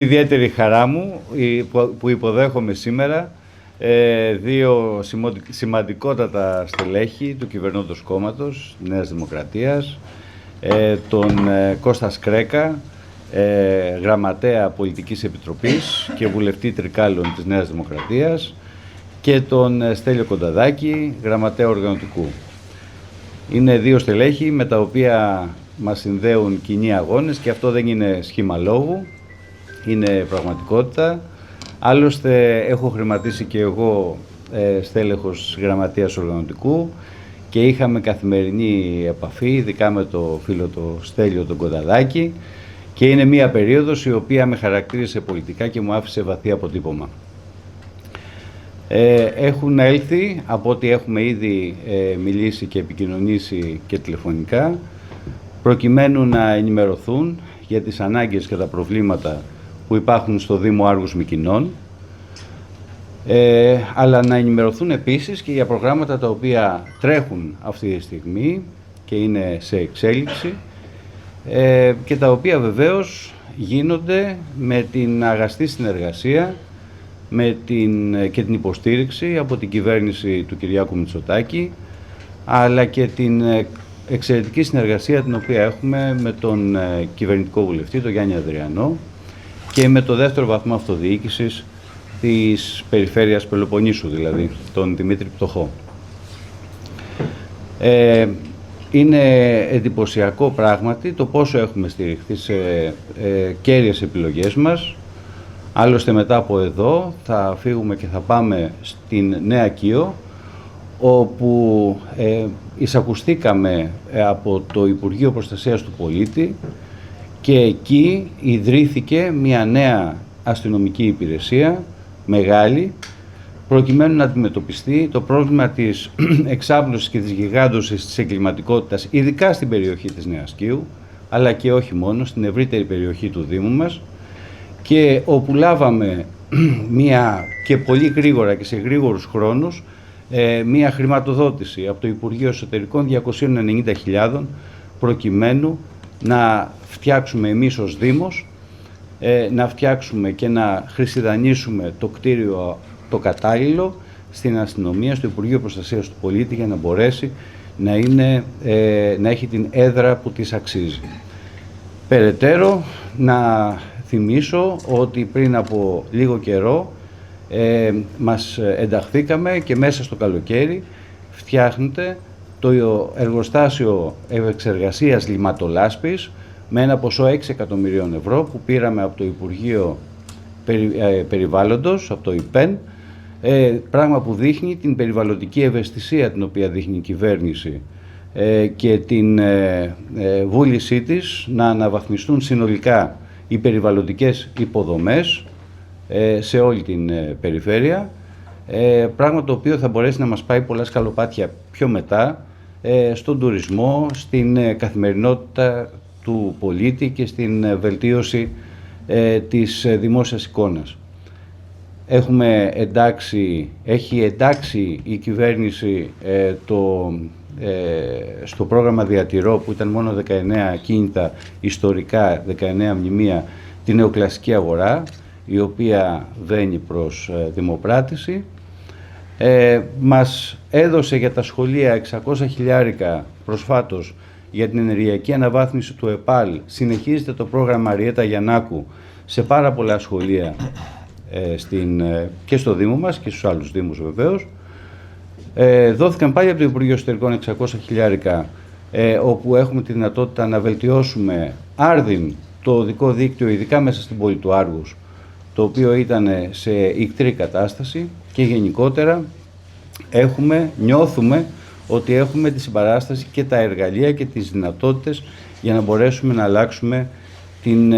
Ιδιαίτερη χαρά μου που υποδέχομαι σήμερα δύο σημαντικότατα στελέχη του κυβερνώντος κόμματος Νέας Δημοκρατίας, τον Κώστα Σκρέκα, γραμματέα Πολιτικής Επιτροπής και βουλευτή Τρικάλων της Νέας Δημοκρατίας, και τον Στέλιο Κονταδάκη, γραμματέα οργανωτικού. Είναι δύο στελέχη με τα οποία μας συνδέουν κοινοί αγώνες και αυτό δεν είναι σχήμα λόγου, είναι πραγματικότητα. Άλλωστε έχω χρηματίσει και εγώ στέλεχος γραμματείας οργανωτικού και είχαμε καθημερινή επαφή, ειδικά με το φίλο το Στέλιο τον Κονταδάκη, και είναι μία περίοδος η οποία με χαρακτήρισε πολιτικά και μου άφησε βαθύ αποτύπωμα. Έχουν έλθει, από ό,τι έχουμε ήδη μιλήσει και επικοινωνήσει και τηλεφωνικά, προκειμένου να ενημερωθούν για τις ανάγκες και τα προβλήματα που υπάρχουν στο Δήμο Άργους Μυκηνών, αλλά να ενημερωθούν επίσης και για προγράμματα τα οποία τρέχουν αυτή τη στιγμή και είναι σε εξέλιξη και τα οποία βεβαίως γίνονται με την αγαστή συνεργασία και την υποστήριξη από την κυβέρνηση του Κυριάκου Μητσοτάκη, αλλά και την εξαιρετική συνεργασία την οποία έχουμε με τον κυβερνητικό βουλευτή, τον Γιάννη Ανδριανό, και με το δεύτερο βαθμό αυτοδιοίκησης της περιφέρειας Πελοποννήσου, δηλαδή τον Δημήτρη Πτωχό. Είναι εντυπωσιακό πράγματι το πόσο έχουμε στηριχθεί σε κέρυες επιλογές μας. Άλλωστε μετά από εδώ θα φύγουμε και θα πάμε στην Νέα Κείο, όπου εισακουστήκαμε από το Υπουργείο Προστασίας του Πολίτη και εκεί ιδρύθηκε μια νέα αστυνομική υπηρεσία, μεγάλη, προκειμένου να αντιμετωπιστεί το πρόβλημα της εξάπλωσης και της γιγάντωσης της εγκληματικότητας, ειδικά στην περιοχή της Νέας Κείου, αλλά και όχι μόνο, στην ευρύτερη περιοχή του Δήμου μας, και όπου λάβαμε μια και πολύ γρήγορα και σε γρήγορους χρόνους μια χρηματοδότηση από το Υπουργείο Εσωτερικών 290.000 προκειμένου να φτιάξουμε εμείς ως Δήμος, να φτιάξουμε και να χρησιδανίσουμε το κτίριο το κατάλληλο στην αστυνομία, στο Υπουργείο Προστασίας του Πολίτη, για να μπορέσει να έχει την έδρα που της αξίζει. Περαιτέρω, να θυμίσω ότι πριν από λίγο καιρό μας ενταχθήκαμε και μέσα στο καλοκαίρι φτιάχνεται το εργοστάσιο επεξεργασίας λιματολάσπης με ένα ποσό 6 εκατομμυρίων ευρώ που πήραμε από το Υπουργείο Περιβάλλοντος, από το ΙΠΕΝ, πράγμα που δείχνει την περιβαλλοντική ευαισθησία την οποία δείχνει η κυβέρνηση και την βούλησή της να αναβαθμιστούν συνολικά οι περιβαλλοντικές υποδομές σε όλη την περιφέρεια, πράγμα το οποίο θα μπορέσει να μας πάει πολλά σκαλοπάτια πιο μετά στον τουρισμό, στην καθημερινότητα του πολίτη και στην βελτίωση της δημόσιας εικόνας. Έχει εντάξει η κυβέρνηση στο πρόγραμμα Διατηρώ, που ήταν μόνο 19 κίνητα ιστορικά, 19 μνημεία, την νεοκλασική αγορά, η οποία βαίνει προς δημοπράτηση. Μας έδωσε για τα σχολεία 600.000 προσφάτως για την ενεργειακή αναβάθμιση του ΕΠΑΛ. Συνεχίζεται το πρόγραμμα Αριέτα Γιαννάκου σε πάρα πολλά σχολεία και στο Δήμο μας και στους άλλους Δήμους βεβαίως. Δόθηκαν πάλι από το Υπουργείο Εσωτερικών 600.000, όπου έχουμε τη δυνατότητα να βελτιώσουμε άρδιν το οδικό δίκτυο, ειδικά μέσα στην πόλη του Άργους, το οποίο ήταν σε ικτρή κατάσταση, και γενικότερα νιώθουμε ότι έχουμε τη συμπαράσταση και τα εργαλεία και τις δυνατότητες για να μπορέσουμε να αλλάξουμε την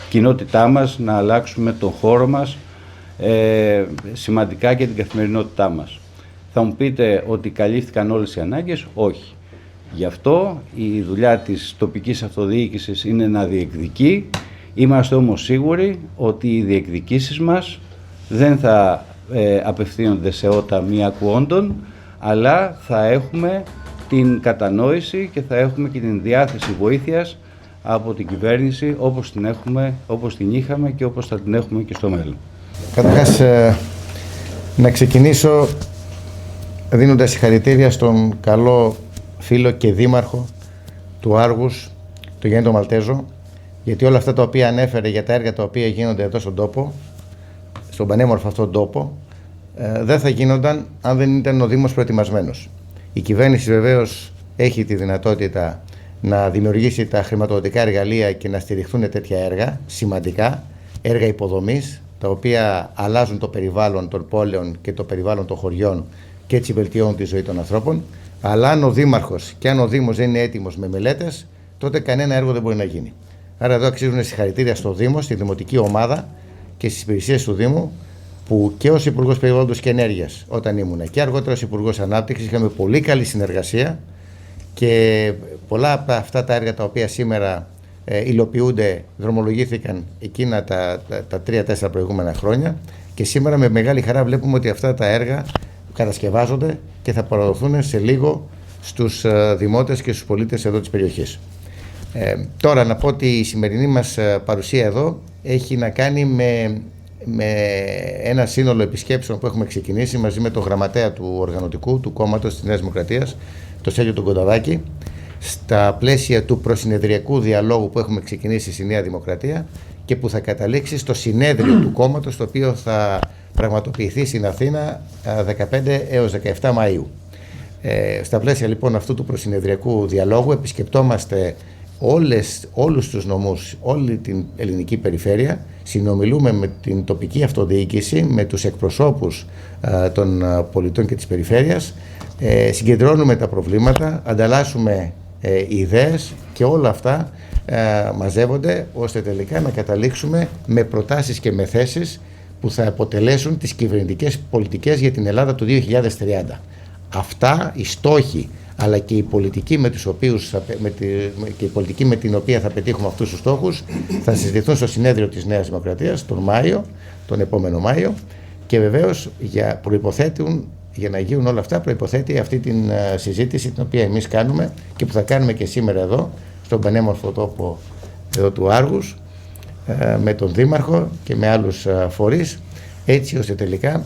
κοινότητά μας, να αλλάξουμε τον χώρο μας σημαντικά και την καθημερινότητά μας. Θα μου πείτε ότι καλύφθηκαν όλες οι ανάγκες. Όχι. Γι' αυτό η δουλειά της τοπικής αυτοδιοίκησης είναι να διεκδικεί. Είμαστε όμως σίγουροι ότι οι διεκδικήσεις μας δεν θα απευθύνονται σε ότα μη ακουόντων, αλλά θα έχουμε την κατανόηση και θα έχουμε και την διάθεση βοήθειας από την κυβέρνηση όπως την είχαμε και όπως θα την έχουμε και στο μέλλον. Καταρχάς, να ξεκινήσω δίνοντας συγχαρητήρια στον καλό φίλο και δήμαρχο του Άργους, τον Γιάννη τον Μαλτέζο, γιατί όλα αυτά τα οποία ανέφερε για τα έργα τα οποία γίνονται εδώ στον τόπο, στον πανέμορφο αυτόν τόπο, δεν θα γίνονταν αν δεν ήταν ο Δήμος προετοιμασμένος. Η κυβέρνηση βεβαίως έχει τη δυνατότητα να δημιουργήσει τα χρηματοδοτικά εργαλεία και να στηριχθούν τέτοια έργα, σημαντικά, έργα υποδομής, τα οποία αλλάζουν το περιβάλλον των πόλεων και το περιβάλλον των χωριών και έτσι βελτιώνουν τη ζωή των ανθρώπων. Αλλά αν ο Δήμαρχος και αν ο Δήμος δεν είναι έτοιμος με μελέτες, τότε κανένα έργο δεν μπορεί να γίνει. Άρα εδώ αξίζουν συγχαρητήρια στο Δήμο, στη Δημοτική Ομάδα και στις υπηρεσίες του Δήμου, που και ως Υπουργός Περιβάλλοντος και Ενέργειας όταν ήμουν και αργότερα ως Υπουργός Ανάπτυξης είχαμε πολύ καλή συνεργασία και πολλά από αυτά τα έργα τα οποία σήμερα υλοποιούνται, δρομολογήθηκαν εκείνα τα 3-4 προηγούμενα χρόνια και σήμερα με μεγάλη χαρά βλέπουμε ότι αυτά τα έργα κατασκευάζονται και θα παραδοθούν σε λίγο στους δημότες και στους πολίτες εδώ της περιοχής. Τώρα να πω ότι η σημερινή μας παρουσία εδώ έχει να κάνει με ένα σύνολο επισκέψεων που έχουμε ξεκινήσει μαζί με τον γραμματέα του οργανωτικού του κόμματος της Νέας Δημοκρατίας, τον Στέλιο τον Κονταδάκη, στα πλαίσια του προσυνεδριακού διαλόγου που έχουμε ξεκινήσει στη Νέα Δημοκρατία και που θα καταλήξει στο συνέδριο του κόμματος, το οποίο θα πραγματοποιηθεί στην Αθήνα 15 έως 17 Μαΐου. Στα πλαίσια λοιπόν αυτού του προσυνεδριακού διαλόγου επισκεπτόμαστε όλους τους νομούς, όλη την ελληνική περιφέρεια, συνομιλούμε με την τοπική αυτοδιοίκηση, με τους εκπροσώπους των πολιτών και της περιφέρειας, συγκεντρώνουμε τα προβλήματα, ανταλλάσσουμε ιδέες και όλα αυτά μαζεύονται ώστε τελικά να καταλήξουμε με προτάσεις και με θέσεις που θα αποτελέσουν τις κυβερνητικές πολιτικές για την Ελλάδα του 2030. Αυτά οι στόχοι αλλά και η πολιτική με την οποία θα πετύχουμε αυτούς τους στόχους θα συζητηθούν στο συνέδριο της Νέας Δημοκρατίας τον επόμενο Μάιο και βεβαίως για να γίνουν όλα αυτά προϋποθέτει αυτή την συζήτηση την οποία εμείς κάνουμε και που θα κάνουμε και σήμερα εδώ στον πανέμορφο τόπο εδώ του Άργους με τον Δήμαρχο και με άλλους φορείς, έτσι ώστε τελικά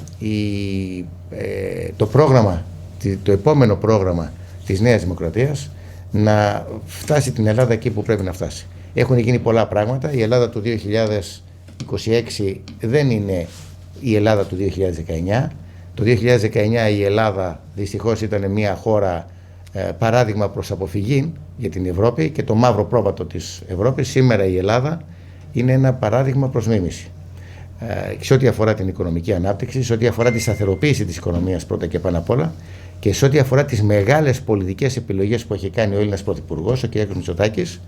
το επόμενο πρόγραμμα της Νέας Δημοκρατίας να φτάσει την Ελλάδα εκεί που πρέπει να φτάσει. Έχουν γίνει πολλά πράγματα. Η Ελλάδα του 2026 δεν είναι η Ελλάδα του 2019. Το 2019 η Ελλάδα δυστυχώς ήταν μια χώρα παράδειγμα προς αποφυγή για την Ευρώπη και το μαύρο πρόβατο της Ευρώπης. Σήμερα η Ελλάδα είναι ένα παράδειγμα προς μίμηση. Σε ό,τι αφορά την οικονομική ανάπτυξη, σε ό,τι αφορά τη σταθεροποίηση της οικονομίας πρώτα και πάνω απ' όλα και σε ό,τι αφορά τις μεγάλες πολιτικές επιλογές που έχει κάνει ο Έλληνας Πρωθυπουργός, ο κ. Μητσοτάκης,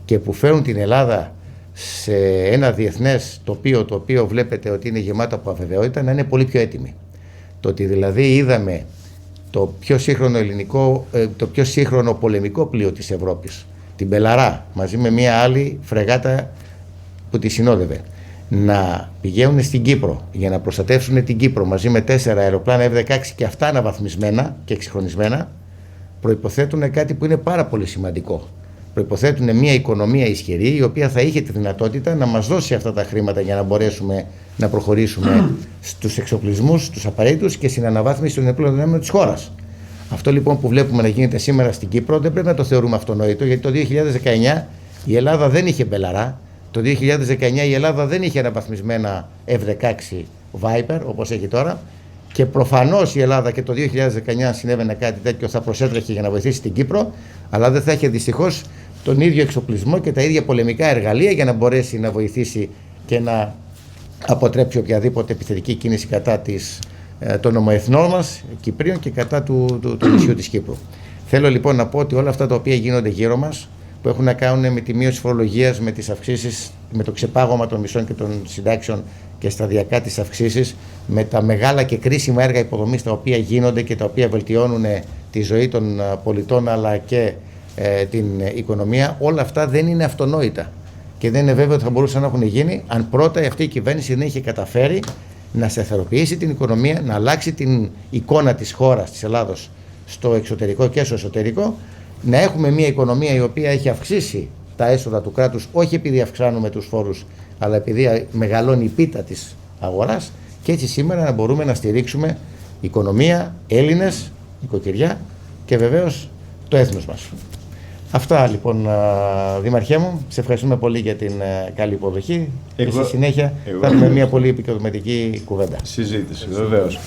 και που φέρουν την Ελλάδα σε ένα διεθνές τοπίο το οποίο βλέπετε ότι είναι γεμάτο από αβεβαιότητα, να είναι πολύ πιο έτοιμη. Το ότι δηλαδή είδαμε το πιο σύγχρονο πολεμικό πλοίο της Ευρώπης, την Μπελαρά, μαζί με μια άλλη φρεγάτα που τη συνόδευε, να πηγαίνουν στην Κύπρο για να προστατεύσουν την Κύπρο μαζί με 4 αεροπλάνα F-16 και αυτά αναβαθμισμένα και εξυγχρονισμένα, προϋποθέτουν κάτι που είναι πάρα πολύ σημαντικό. Προϋποθέτουν μια οικονομία ισχυρή, η οποία θα είχε τη δυνατότητα να μας δώσει αυτά τα χρήματα για να μπορέσουμε να προχωρήσουμε στους εξοπλισμούς, τους απαραίτητους και στην αναβάθμιση των ενόπλων δυνάμεων της χώρας. Αυτό λοιπόν που βλέπουμε να γίνεται σήμερα στην Κύπρο δεν πρέπει να το θεωρούμε αυτονόητο, γιατί το 2019 η Ελλάδα δεν είχε Μπελαρά. Το 2019 η Ελλάδα δεν είχε αναβαθμισμένα F-16 Viper όπως έχει τώρα και προφανώς η Ελλάδα και το 2019 συνέβαινε κάτι τέτοιο θα προσέτρεχε για να βοηθήσει την Κύπρο, αλλά δεν θα είχε δυστυχώς τον ίδιο εξοπλισμό και τα ίδια πολεμικά εργαλεία για να μπορέσει να βοηθήσει και να αποτρέψει οποιαδήποτε επιθετική κίνηση κατά των ομοεθνών μας Κυπρίων και κατά του νησιού της Κύπρου. Θέλω λοιπόν να πω ότι όλα αυτά τα οποία γίνονται γύρω μας, που έχουν να κάνουν με τη μείωση φορολογίας, με τις αυξήσεις, με το ξεπάγωμα των μισθών και των συντάξεων και σταδιακά τις αυξήσεις, με τα μεγάλα και κρίσιμα έργα υποδομής τα οποία γίνονται και τα οποία βελτιώνουν τη ζωή των πολιτών αλλά και την οικονομία, όλα αυτά δεν είναι αυτονόητα και δεν είναι βέβαιο ότι θα μπορούσαν να έχουν γίνει αν πρώτα αυτή η κυβέρνηση δεν είχε καταφέρει να σταθεροποιήσει την οικονομία, να αλλάξει την εικόνα της χώρας, της Ελλάδος, στο εξωτερικό και στο εσωτερικό, να έχουμε μια οικονομία η οποία έχει αυξήσει τα έσοδα του κράτους, όχι επειδή αυξάνουμε τους φόρους, αλλά επειδή μεγαλώνει η πίτα της αγοράς, και έτσι σήμερα να μπορούμε να στηρίξουμε οικονομία, Έλληνες, οικοκυριά και βεβαίως το έθνος μας. Αυτά λοιπόν, Δήμαρχέ μου, σε ευχαριστούμε πολύ για την καλή υποδοχή και στη συνέχεια θα έχουμε μια πολύ επικοδομητική κουβέντα. Συζήτηση, βεβαίως.